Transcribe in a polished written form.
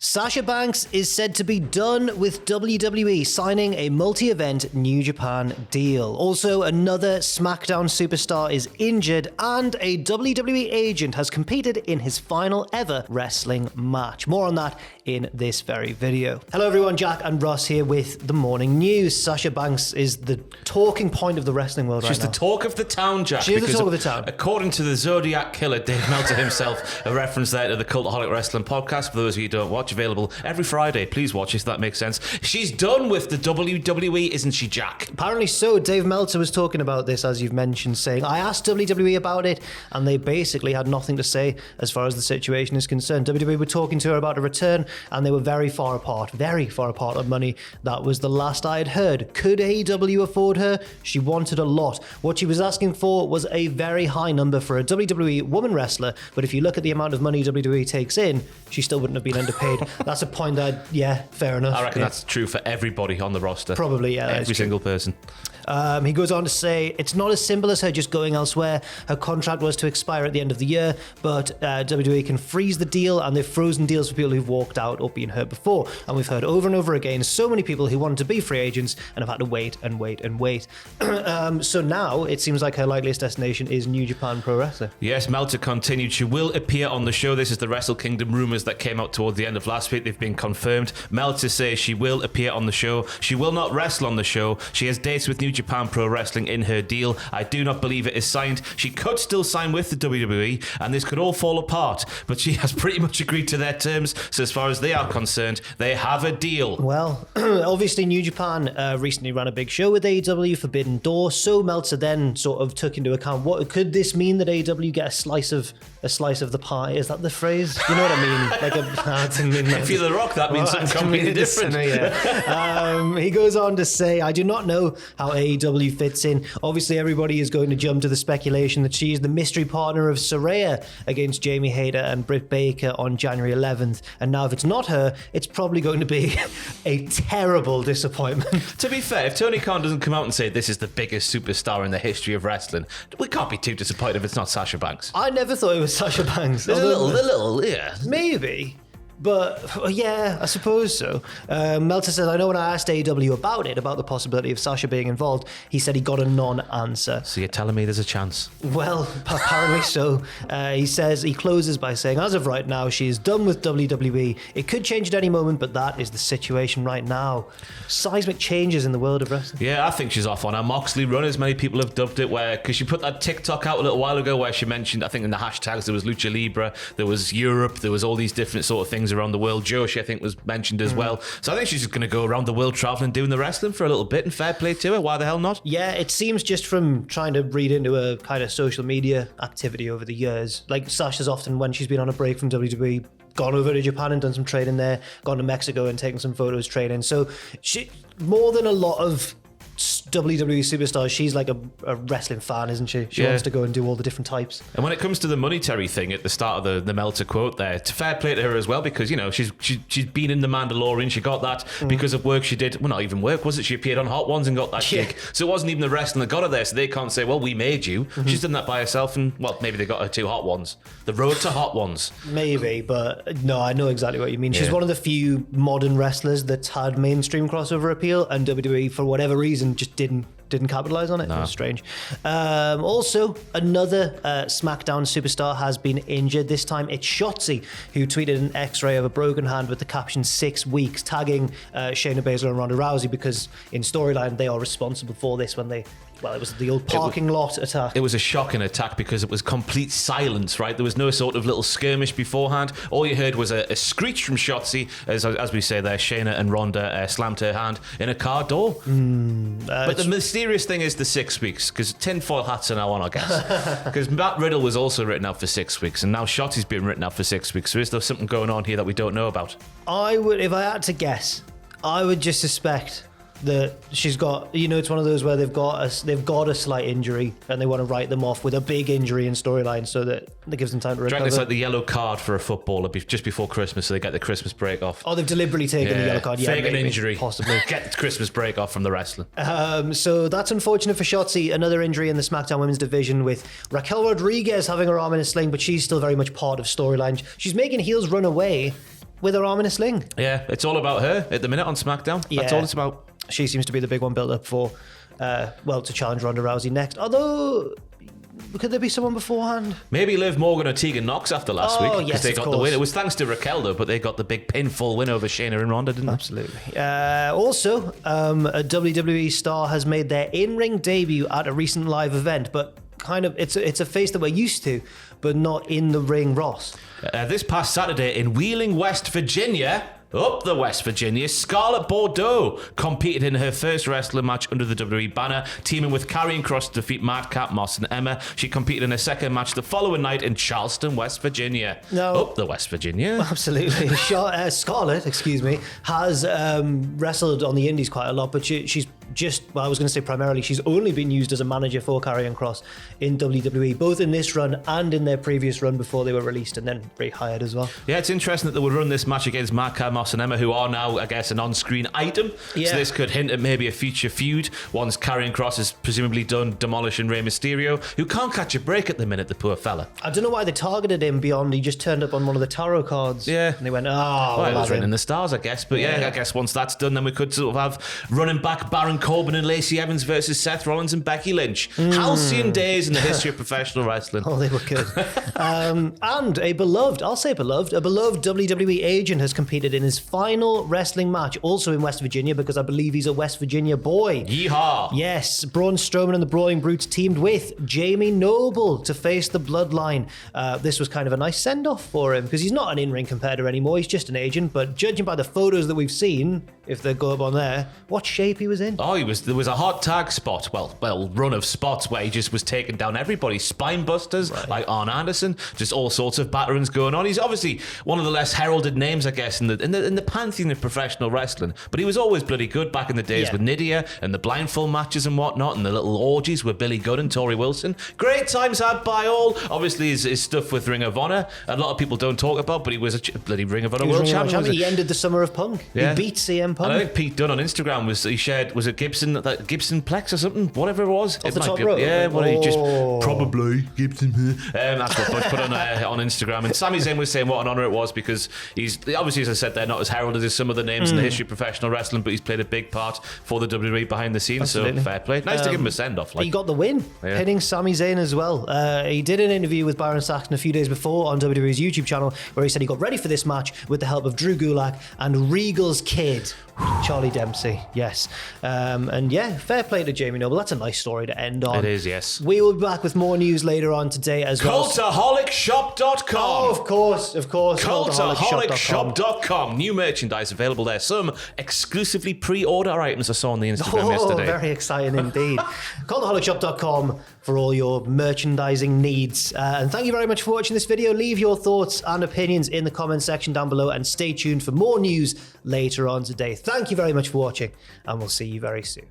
Sasha Banks is said to be done with WWE, signing a multi-event New Japan deal. Also, another SmackDown superstar is injured, and a WWE agent has competed in his final ever wrestling match. More on that in this very video. Hello everyone, Jack and Ross here with the morning news. Sasha Banks is the talking point of the wrestling world right now. She's the talk of the town, Jack. She's the talk of the town. According to the Zodiac Killer, Dave Meltzer himself, a reference there to the Cultaholic Wrestling podcast, for those of you who don't watch, available every Friday. Please watch if that makes sense. She's done with the WWE, isn't she, Jack? Apparently so. Dave Meltzer was talking about this, as you've mentioned, saying, I asked WWE about it, and they basically had nothing to say as far as the situation is concerned. WWE were talking to her about a return, and they were very far apart on money. That was the last I had heard. Could AEW afford her? She wanted a lot. What she was asking for was a very high number for a WWE woman wrestler, but if you look at the amount of money WWE takes in, she still wouldn't have been underpaid. That's a point that, yeah, fair enough. I reckon that's true for everybody on the roster. Probably, yeah. Every single person. He goes on to say, it's not as simple as her just going elsewhere. Her contract was to expire at the end of the year, but WWE can freeze the deal, and they've frozen deals for people who've walked out or been hurt before. And we've heard over and over again so many people who wanted to be free agents and have had to wait and wait and wait. So now it seems like her likeliest destination is New Japan Pro Wrestling. Yes, Meltzer continued. She will appear on the show. This is the Wrestle Kingdom rumours that came out towards the end of last week. They've been confirmed. Meltzer says she will appear on the show. She will not wrestle on the show. She has dates with New Japan Pro Wrestling in her deal. I do not believe it is signed. She could still sign with the WWE, and this could all fall apart, but she has pretty much agreed to their terms, so as far as they are concerned, they have a deal. Well, obviously New Japan recently ran a big show with AEW, Forbidden Door, so Meltzer then sort of took into account, what could this mean, that AEW get a slice of the pie? Is that the phrase? You know what I mean? I didn't mean that. If you're The Rock, that means something completely different. He goes on to say, I do not know how AEW fits in. Obviously, everybody is going to jump to the speculation that she is the mystery partner of Saraya against Jamie Hayter and Britt Baker on January 11th. And now if it's not her, it's probably going to be a terrible disappointment. To be fair, if Tony Khan doesn't come out and say this is the biggest superstar in the history of wrestling, we can't be too disappointed if it's not Sasha Banks. I never thought it was Sasha Banks. There's a little, yeah. Maybe. But yeah, I suppose so. Meltzer says, I know when I asked AEW about the possibility of Sasha being involved, he said he got a non-answer. So you're telling me there's a chance? Well, apparently so. He says, he closes by saying, as of right now, she is done with WWE. It could change at any moment, but that is the situation right now. Seismic changes in the world of wrestling. Yeah, I think she's off on a Moxley run, as many people have dubbed it, because she put that TikTok out a little while ago where she mentioned, I think in the hashtags, there was Lucha Libre, there was Europe, there was all these different sort of things around the world. Joshi, I think, was mentioned as well. So I think she's just going to go around the world traveling, doing the wrestling for a little bit, and fair play to her. Why the hell not? Yeah, it seems just from trying to read into a kind of social media activity over the years. Like Sasha's often, when she's been on a break from WWE, gone over to Japan and done some training there, gone to Mexico and taken some photos training. So she, more than a lot of WWE superstars, she's like a wrestling fan, isn't she? She wants to go and do all the different types. And when it comes to the monetary thing at the start of the Meltzer quote there, it's fair play to her as well, because, you know, she's been in The Mandalorian. She got that because of work she did. Well, not even work, was it? She appeared on Hot Ones and got that gig. So it wasn't even the wrestling that got her there, so they can't say, well, we made you. She's done that by herself, and, well, maybe they got her 2 Hot Ones. The road to Hot Ones. Maybe, but no, I know exactly what you mean. She's one of the few modern wrestlers that's had mainstream crossover appeal, and WWE, for whatever reason, just didn't capitalize on it. No. It was strange. Also, another SmackDown superstar has been injured. This time it's Shotzi, who tweeted an x-ray of a broken hand with the caption 6 weeks, tagging Shayna Baszler and Ronda Rousey, because in storyline they are responsible for this when they... Well, it was the old parking lot attack. It was a shocking attack because it was complete silence, right? There was no sort of little skirmish beforehand. All you heard was a screech from Shotzi, as we say there, Shayna and Ronda slammed her hand in a car door. But the mysterious thing is the 6 weeks, because tinfoil hats are now on, I guess. Because Matt Riddle was also written out for 6 weeks, and now Shotzi's been written out for 6 weeks. So is there something going on here that we don't know about? I would, if I had to guess, I would just suspect that she's got, you know, it's one of those where they've got a slight injury and they want to write them off with a big injury in storyline so that it gives them time to recover. It's like the yellow card for a footballer just before Christmas, so they get the Christmas break off. Oh, they've deliberately taken the yellow card. Fake an injury. Possibly. Get the Christmas break off from the wrestling. So that's unfortunate for Shotzi. Another injury in the SmackDown Women's division with Raquel Rodriguez having her arm in a sling, but she's still very much part of storyline. She's making heels run away with her arm in a sling. Yeah, it's all about her at the minute on SmackDown. That's all it's about. She seems to be the big one built up for, to challenge Ronda Rousey next. Although, could there be someone beforehand? Maybe Liv Morgan or Tegan Nox after last week. Yes, they got the win. It was thanks to Raquel, though, but they got the big pinfall win over Shayna and Ronda, didn't they? Absolutely. Also, a WWE star has made their in-ring debut at a recent live event, but kind of it's a face that we're used to, but not in the ring, Ross. This past Saturday in Wheeling, West Virginia, up the West Virginia, Scarlett Bordeaux competed in her first wrestling match under the WWE banner, teaming with Karrion Kross to defeat Madcap Moss and Emma. She competed in a second match the following night in Charleston, West Virginia. Up the West Virginia. Absolutely. Scarlett, has wrestled on the indies quite a lot, but she's I was going to say primarily, she's only been used as a manager for Karrion Kross in WWE, both in this run and in their previous run before they were released and then rehired as well. Yeah, it's interesting that they would run this match against Madcap Moss and Emma, who are now, I guess, an on-screen item. Yeah. So this could hint at maybe a future feud once Karrion Kross is presumably done demolishing Rey Mysterio, who can't catch a break at the minute, the poor fella. I don't know why they targeted him beyond he just turned up on one of the tarot cards. Yeah. And they went, well, it was written in the stars, I guess. But yeah, I guess once that's done, then we could sort of have running back Baron Corbin and Lacey Evans versus Seth Rollins and Becky Lynch. Halcyon days in the history of professional wrestling. Oh, they were good. And a beloved WWE agent has competed in his final wrestling match, also in West Virginia, because I believe he's a West Virginia boy. Yeehaw! Yes, Braun Strowman and the Brawling Brutes teamed with Jamie Noble to face the Bloodline. This was kind of a nice send-off for him, because he's not an in-ring competitor anymore, he's just an agent, but judging by the photos that we've seen, if they go up on there, what shape he was in. Oh, there was a hot tag spot, run of spots where he just was taking down everybody. Spine busters, like Arn Anderson, just all sorts of batterings going on. He's obviously one of the less heralded names, I guess, in the pantheon of professional wrestling, but he was always bloody good back in the days with Nydia and the blindfold matches and whatnot, and the little orgies with Billy Gunn and Tori Wilson. Great times had by all. Obviously, his stuff with Ring of Honor, a lot of people don't talk about, but he was a bloody Ring of Honor world champion. He ended the summer of Punk. Yeah. He beat CM Punk. And I think Pete Dunne on Instagram was it Gibson Plex or something, whatever it was. Off the top rope. Yeah, he just probably Gibson. That's what Bush put on Instagram. And Sami Zayn was saying what an honour it was, because he's obviously, as I said, they're not as heralded as some of the names in the history of professional wrestling, but he's played a big part for the WWE behind the scenes. Absolutely. So fair play. Nice to give him a send off. He got the win, pinning Sami Zayn as well. He did an interview with Byron Saxton a few days before on WWE's YouTube channel, where he said he got ready for this match with the help of Drew Gulak and Regal's kid, Charlie Dempsey. Yes. And fair play to Jamie Noble. That's a nice story to end on. It is, yes. We will be back with more news later on today as well. Cultaholicshop.com. Oh, of course. Cultaholicshop.com. New merchandise available there. Some exclusively pre-order items I saw on the Instagram yesterday. Very exciting indeed. Cultaholicshop.com for all your merchandising needs. And thank you very much for watching this video. Leave your thoughts and opinions in the comment section down below, and stay tuned for more news later on today. Thank you very much for watching, and we'll see you very soon.